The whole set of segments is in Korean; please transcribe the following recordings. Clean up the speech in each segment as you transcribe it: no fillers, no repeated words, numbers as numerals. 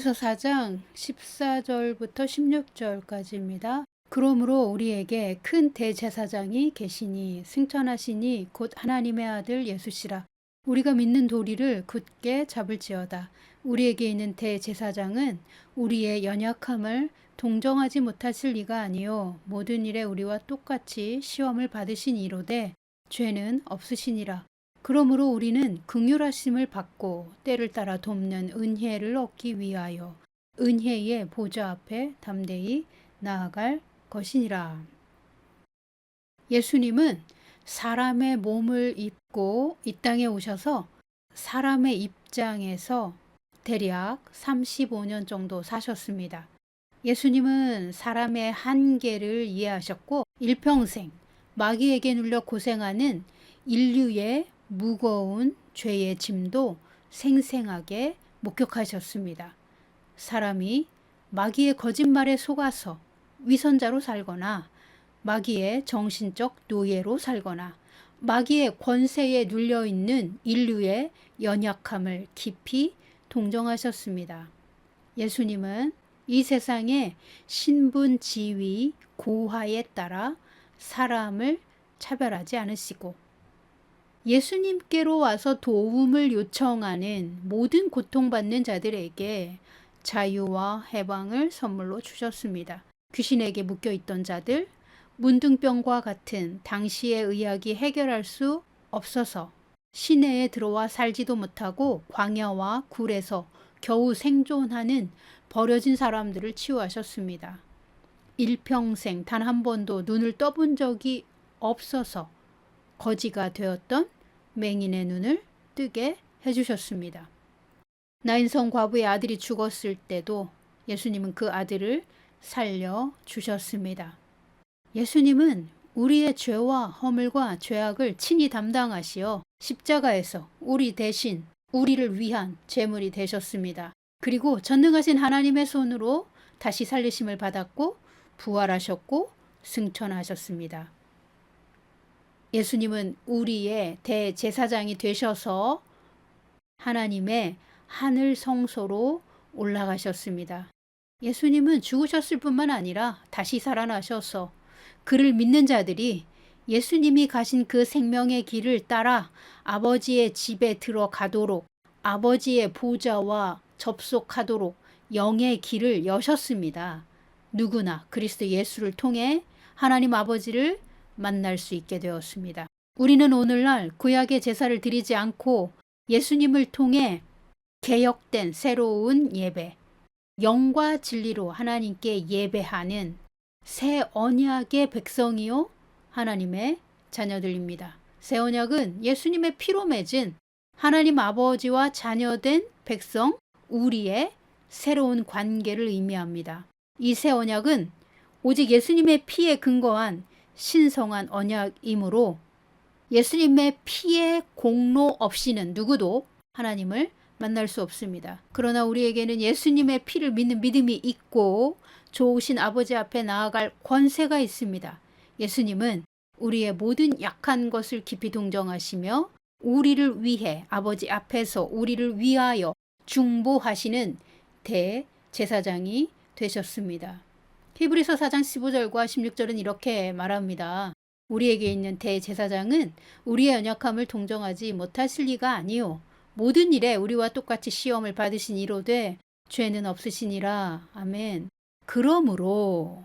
히브리서 4장 14절부터 16절까지입니다. 그러므로 우리에게 큰 대제사장이 계시니 승천하시니 곧 하나님의 아들 예수시라. 우리가 믿는 도리를 굳게 잡을지어다. 우리에게 있는 대제사장은 우리의 연약함을 동정하지 못하실 리가 아니요 모든 일에 우리와 똑같이 시험을 받으신 이로되 죄는 없으시니라. 그러므로 우리는 긍휼하심을 받고 때를 따라 돕는 은혜를 얻기 위하여 은혜의 보좌 앞에 담대히 나아갈 것이니라. 예수님은 사람의 몸을 입고 이 땅에 오셔서 사람의 입장에서 대략 35년 정도 사셨습니다. 예수님은 사람의 한계를 이해하셨고 일평생 마귀에게 눌려 고생하는 인류의 무거운 죄의 짐도 생생하게 목격하셨습니다. 사람이 마귀의 거짓말에 속아서 위선자로 살거나 마귀의 정신적 노예로 살거나 마귀의 권세에 눌려있는 인류의 연약함을 깊이 동정하셨습니다. 예수님은 이 세상의 신분, 지위, 고하에 따라 사람을 차별하지 않으시고 예수님께로 와서 도움을 요청하는 모든 고통받는 자들에게 자유와 해방을 선물로 주셨습니다. 귀신에게 묶여있던 자들, 문둥병과 같은 당시의 의학이 해결할 수 없어서 시내에 들어와 살지도 못하고 광야와 굴에서 겨우 생존하는 버려진 사람들을 치유하셨습니다. 일평생 단 한 번도 눈을 떠본 적이 없어서 거지가 되었던 맹인의 눈을 뜨게 해주셨습니다. 나인성 과부의 아들이 죽었을 때도 예수님은 그 아들을 살려주셨습니다. 예수님은 우리의 죄와 허물과 죄악을 친히 담당하시어 십자가에서 우리 대신 우리를 위한 제물이 되셨습니다. 그리고 전능하신 하나님의 손으로 다시 살리심을 받았고 부활하셨고 승천하셨습니다. 예수님은 우리의 대제사장이 되셔서 하나님의 하늘 성소로 올라가셨습니다. 예수님은 죽으셨을 뿐만 아니라 다시 살아나셔서 그를 믿는 자들이 예수님이 가신 그 생명의 길을 따라 아버지의 집에 들어가도록 아버지의 보좌와 접속하도록 영의 길을 여셨습니다. 누구나 그리스도 예수를 통해 하나님 아버지를 만날 수 있게 되었습니다. 우리는 오늘날 구약의 제사를 드리지 않고 예수님을 통해 개혁된 새로운 예배, 영과 진리로 하나님께 예배하는 새 언약의 백성이요 하나님의 자녀들입니다. 새 언약은 예수님의 피로 맺은 하나님 아버지와 자녀된 백성 우리의 새로운 관계를 의미합니다. 이 새 언약은 오직 예수님의 피에 근거한 신성한 언약이므로 예수님의 피의 공로 없이는 누구도 하나님을 만날 수 없습니다. 그러나 우리에게는 예수님의 피를 믿는 믿음이 있고 좋으신 아버지 앞에 나아갈 권세가 있습니다. 예수님은 우리의 모든 약한 것을 깊이 동정하시며 우리를 위해 아버지 앞에서 우리를 위하여 중보하시는 대제사장이 되셨습니다. 히브리서 4장 15절과 16절은 이렇게 말합니다. 우리에게 있는 대제사장은 우리의 연약함을 동정하지 못하실 리가 아니요 모든 일에 우리와 똑같이 시험을 받으신 이로되 죄는 없으시니라. 아멘. 그러므로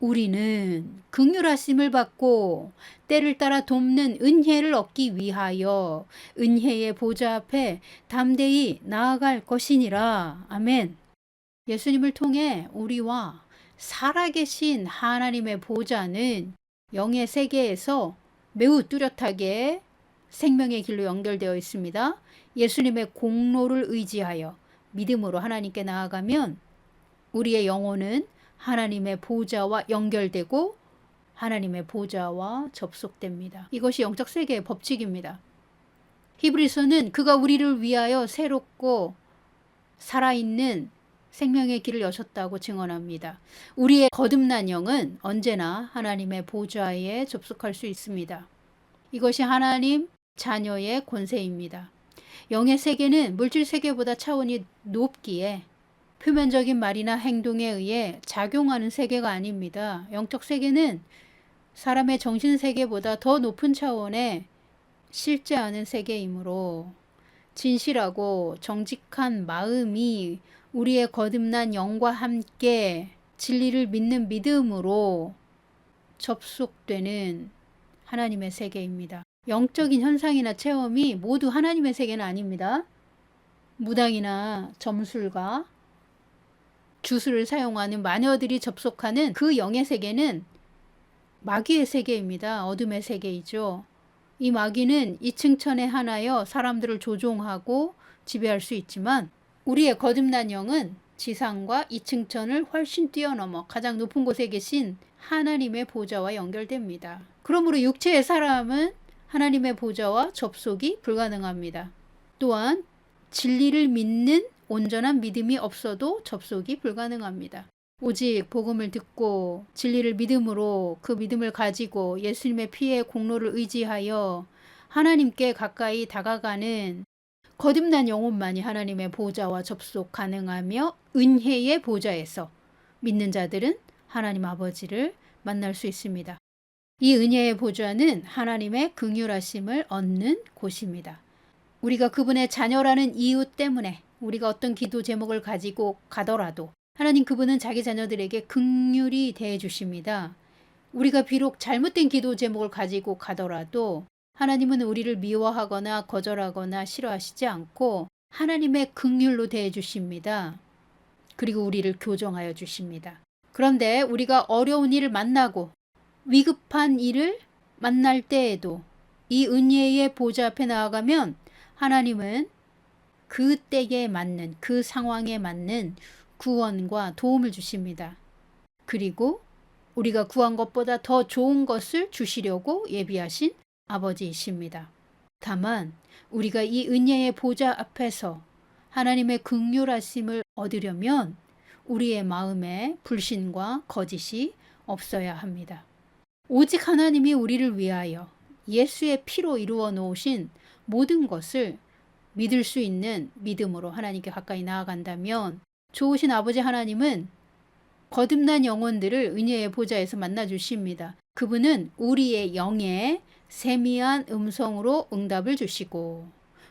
우리는 긍휼하심을 받고 때를 따라 돕는 은혜를 얻기 위하여 은혜의 보좌 앞에 담대히 나아갈 것이니라. 아멘. 예수님을 통해 우리와 살아계신 하나님의 보좌는 영의 세계에서 매우 뚜렷하게 생명의 길로 연결되어 있습니다. 예수님의 공로를 의지하여 믿음으로 하나님께 나아가면 우리의 영혼은 하나님의 보좌와 연결되고 하나님의 보좌와 접속됩니다. 이것이 영적 세계의 법칙입니다. 히브리서는 그가 우리를 위하여 새롭고 살아있는 생명의 길을 여셨다고 증언합니다. 우리의 거듭난 영은 언제나 하나님의 보좌에 접속할 수 있습니다. 이것이 하나님 자녀의 권세입니다. 영의 세계는 물질 세계보다 차원이 높기에 표면적인 말이나 행동에 의해 작용하는 세계가 아닙니다. 영적 세계는 사람의 정신 세계보다 더 높은 차원의 실제하는 세계이므로 진실하고 정직한 마음이 우리의 거듭난 영과 함께 진리를 믿는 믿음으로 접속되는 하나님의 세계입니다. 영적인 현상이나 체험이 모두 하나님의 세계는 아닙니다. 무당이나 점술가, 주술을 사용하는 마녀들이 접속하는 그 영의 세계는 마귀의 세계입니다. 어둠의 세계이죠. 이 마귀는 이층천에 한하여 사람들을 조종하고 지배할 수 있지만 우리의 거듭난 영은 지상과 이층천을 훨씬 뛰어넘어 가장 높은 곳에 계신 하나님의 보좌와 연결됩니다. 그러므로 육체의 사람은 하나님의 보좌와 접속이 불가능합니다. 또한 진리를 믿는 온전한 믿음이 없어도 접속이 불가능합니다. 오직 복음을 듣고 진리를 믿음으로 그 믿음을 가지고 예수님의 피의 공로를 의지하여 하나님께 가까이 다가가는 거듭난 영혼만이 하나님의 보좌와 접속 가능하며 은혜의 보좌에서 믿는 자들은 하나님 아버지를 만날 수 있습니다. 이 은혜의 보좌는 하나님의 긍휼하심을 얻는 곳입니다. 우리가 그분의 자녀라는 이유 때문에 우리가 어떤 기도 제목을 가지고 가더라도 하나님 그분은 자기 자녀들에게 긍휼히 대해 주십니다. 우리가 비록 잘못된 기도 제목을 가지고 가더라도 하나님은 우리를 미워하거나 거절하거나 싫어하시지 않고 하나님의 긍휼로 대해 주십니다. 그리고 우리를 교정하여 주십니다. 그런데 우리가 어려운 일을 만나고 위급한 일을 만날 때에도 이 은혜의 보좌 앞에 나아가면 하나님은 그 때에 맞는 그 상황에 맞는 구원과 도움을 주십니다. 그리고 우리가 구한 것보다 더 좋은 것을 주시려고 예비하신 아버지이십니다. 다만 우리가 이 은혜의 보좌 앞에서 하나님의 긍휼하심을 얻으려면 우리의 마음에 불신과 거짓이 없어야 합니다. 오직 하나님이 우리를 위하여 예수의 피로 이루어 놓으신 모든 것을 믿을 수 있는 믿음으로 하나님께 가까이 나아간다면 좋으신 아버지 하나님은 거듭난 영혼들을 은혜의 보좌에서 만나 주십니다. 그분은 우리의 영에 세미한 음성으로 응답을 주시고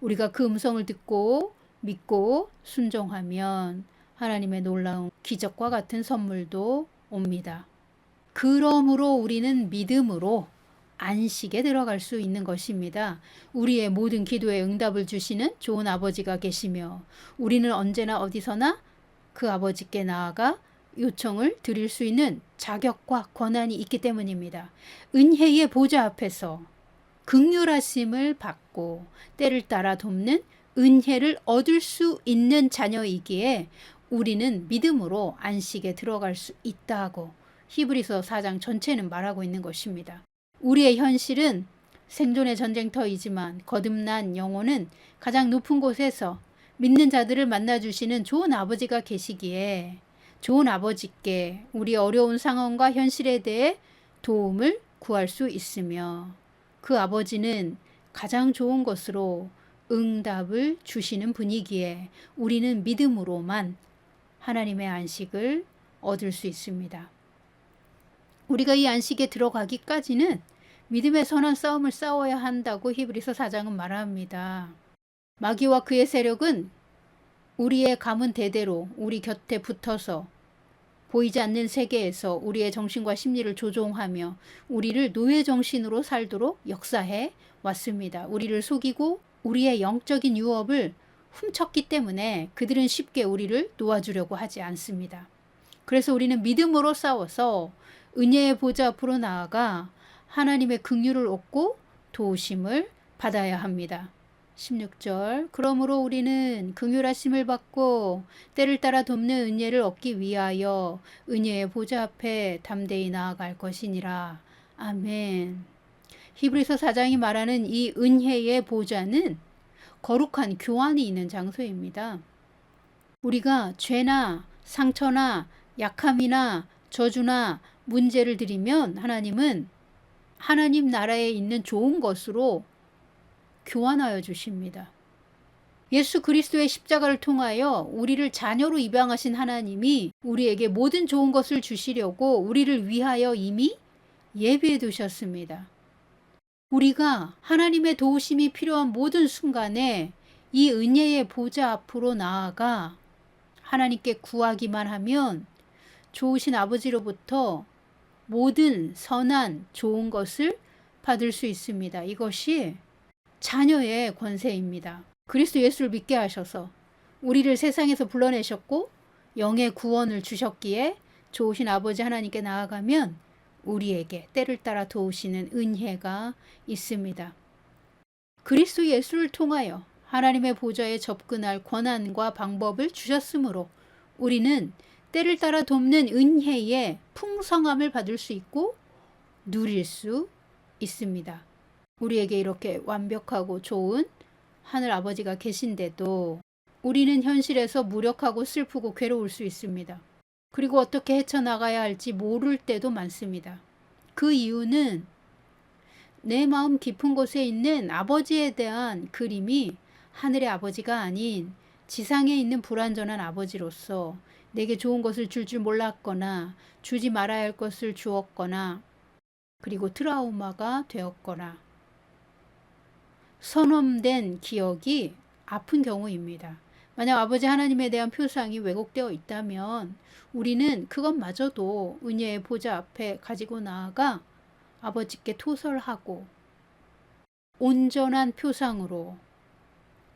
우리가 그 음성을 듣고 믿고 순종하면 하나님의 놀라운 기적과 같은 선물도 옵니다. 그러므로 우리는 믿음으로 안식에 들어갈 수 있는 것입니다. 우리의 모든 기도에 응답을 주시는 좋은 아버지가 계시며 우리는 언제나 어디서나 그 아버지께 나아가 요청을 드릴 수 있는 자격과 권한이 있기 때문입니다. 은혜의 보좌 앞에서 긍휼하심을 받고 때를 따라 돕는 은혜를 얻을 수 있는 자녀이기에 우리는 믿음으로 안식에 들어갈 수 있다고 히브리서 4장 전체는 말하고 있는 것입니다. 우리의 현실은 생존의 전쟁터이지만 거듭난 영혼은 가장 높은 곳에서 믿는 자들을 만나주시는 좋은 아버지가 계시기에 좋은 아버지께 우리 어려운 상황과 현실에 대해 도움을 구할 수 있으며 그 아버지는 가장 좋은 것으로 응답을 주시는 분이기에 우리는 믿음으로만 하나님의 안식을 얻을 수 있습니다. 우리가 이 안식에 들어가기까지는 믿음의 선한 싸움을 싸워야 한다고 히브리서 4장은 말합니다. 마귀와 그의 세력은 우리의 가문 대대로 우리 곁에 붙어서 보이지 않는 세계에서 우리의 정신과 심리를 조종하며 우리를 노예 정신으로 살도록 역사해 왔습니다. 우리를 속이고 우리의 영적인 유업을 훔쳤기 때문에 그들은 쉽게 우리를 놓아주려고 하지 않습니다. 그래서 우리는 믿음으로 싸워서 은혜의 보좌 앞으로 나아가 하나님의 긍휼을 얻고 도우심을 받아야 합니다. 16절 그러므로 우리는 긍휼하심을 받고 때를 따라 돕는 은혜를 얻기 위하여 은혜의 보좌 앞에 담대히 나아갈 것이니라. 아멘. 히브리서 4장이 말하는 이 은혜의 보좌는 거룩한 교환이 있는 장소입니다. 우리가 죄나 상처나 약함이나 저주나 문제를 드리면 하나님은 하나님 나라에 있는 좋은 것으로 교환하여 주십니다. 예수 그리스도의 십자가를 통하여 우리를 자녀로 입양하신 하나님이 우리에게 모든 좋은 것을 주시려고 우리를 위하여 이미 예비해 두셨습니다. 우리가 하나님의 도우심이 필요한 모든 순간에 이 은혜의 보좌 앞으로 나아가 하나님께 구하기만 하면 좋으신 아버지로부터 모든 선한 좋은 것을 받을 수 있습니다. 이것이 자녀의 권세입니다. 그리스도 예수를 믿게 하셔서 우리를 세상에서 불러내셨고 영의 구원을 주셨기에 좋으신 아버지 하나님께 나아가면 우리에게 때를 따라 도우시는 은혜가 있습니다. 그리스도 예수를 통하여 하나님의 보좌에 접근할 권한과 방법을 주셨으므로 우리는 때를 따라 돕는 은혜의 풍성함을 받을 수 있고 누릴 수 있습니다. 우리에게 이렇게 완벽하고 좋은 하늘 아버지가 계신데도 우리는 현실에서 무력하고 슬프고 괴로울 수 있습니다. 그리고 어떻게 헤쳐나가야 할지 모를 때도 많습니다. 그 이유는 내 마음 깊은 곳에 있는 아버지에 대한 그림이 하늘의 아버지가 아닌 지상에 있는 불완전한 아버지로서 내게 좋은 것을 줄 줄 몰랐거나 주지 말아야 할 것을 주었거나 그리고 트라우마가 되었거나 선험된 기억이 아픈 경우입니다. 만약 아버지 하나님에 대한 표상이 왜곡되어 있다면 우리는 그것마저도 은혜의 보좌 앞에 가지고 나아가 아버지께 토설하고 온전한 표상으로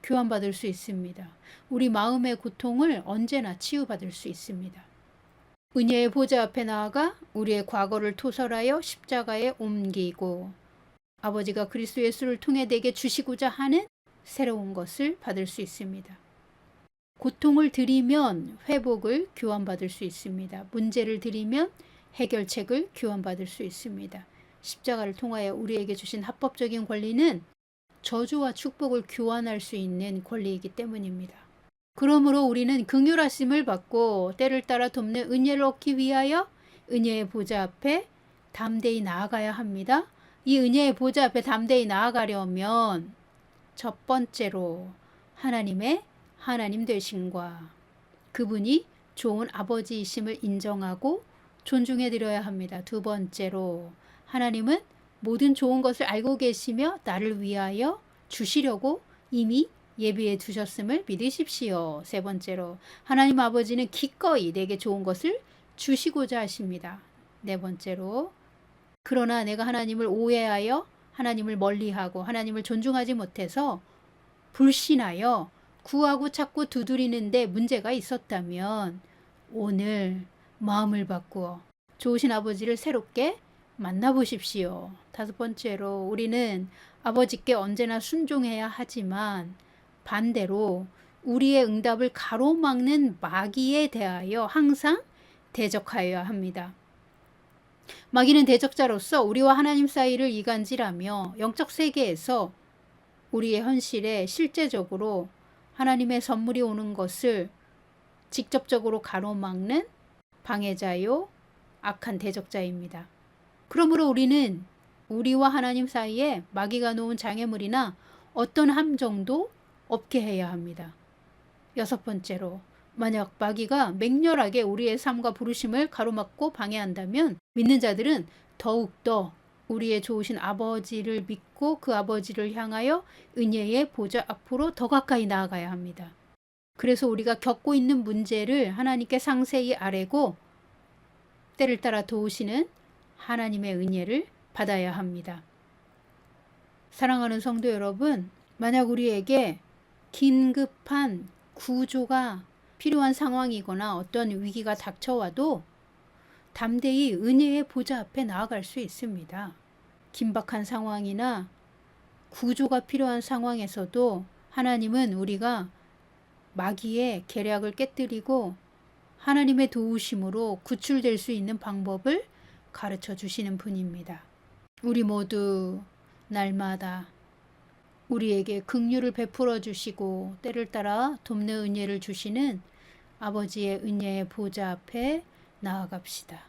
교환받을 수 있습니다. 우리 마음의 고통을 언제나 치유받을 수 있습니다. 은혜의 보좌 앞에 나아가 우리의 과거를 토설하여 십자가에 옮기고 아버지가 그리스도 예수를 통해 내게 주시고자 하는 새로운 것을 받을 수 있습니다. 고통을 드리면 회복을 교환받을 수 있습니다. 문제를 드리면 해결책을 교환받을 수 있습니다. 십자가를 통하여 우리에게 주신 합법적인 권리는 저주와 축복을 교환할 수 있는 권리이기 때문입니다. 그러므로 우리는 긍휼하심을 받고 때를 따라 돕는 은혜를 얻기 위하여 은혜의 보좌 앞에 담대히 나아가야 합니다. 이 은혜의 보좌 앞에 담대히 나아가려면 첫 번째로 하나님의 하나님 되심과 그분이 좋은 아버지이심을 인정하고 존중해 드려야 합니다. 두 번째로 하나님은 모든 좋은 것을 알고 계시며 나를 위하여 주시려고 이미 예비해 두셨음을 믿으십시오. 세 번째로 하나님 아버지는 기꺼이 내게 좋은 것을 주시고자 하십니다. 네 번째로 그러나 내가 하나님을 오해하여 하나님을 멀리하고 하나님을 존중하지 못해서 불신하여 구하고 찾고 두드리는데 문제가 있었다면 오늘 마음을 바꾸어 좋으신 아버지를 새롭게 만나보십시오. 다섯 번째로 우리는 아버지께 언제나 순종해야 하지만 반대로 우리의 응답을 가로막는 마귀에 대하여 항상 대적하여야 합니다. 마귀는 대적자로서 우리와 하나님 사이를 이간질하며 영적 세계에서 우리의 현실에 실제적으로 하나님의 선물이 오는 것을 직접적으로 가로막는 방해자요, 악한 대적자입니다. 그러므로 우리는 우리와 하나님 사이에 마귀가 놓은 장애물이나 어떤 함정도 없게 해야 합니다. 여섯 번째로 만약 마귀가 맹렬하게 우리의 삶과 부르심을 가로막고 방해한다면 믿는 자들은 더욱더 우리의 좋으신 아버지를 믿고 그 아버지를 향하여 은혜의 보좌 앞으로 더 가까이 나아가야 합니다. 그래서 우리가 겪고 있는 문제를 하나님께 상세히 아뢰고 때를 따라 도우시는 하나님의 은혜를 받아야 합니다. 사랑하는 성도 여러분, 만약 우리에게 긴급한 구조가 필요한 상황이거나 어떤 위기가 닥쳐와도 담대히 은혜의 보좌 앞에 나아갈 수 있습니다. 긴박한 상황이나 구조가 필요한 상황에서도 하나님은 우리가 마귀의 계략을 깨뜨리고 하나님의 도우심으로 구출될 수 있는 방법을 가르쳐 주시는 분입니다. 우리 모두 날마다 우리에게 긍휼을 베풀어 주시고 때를 따라 돕는 은혜를 주시는 아버지의 은혜의 보좌 앞에 나아갑시다.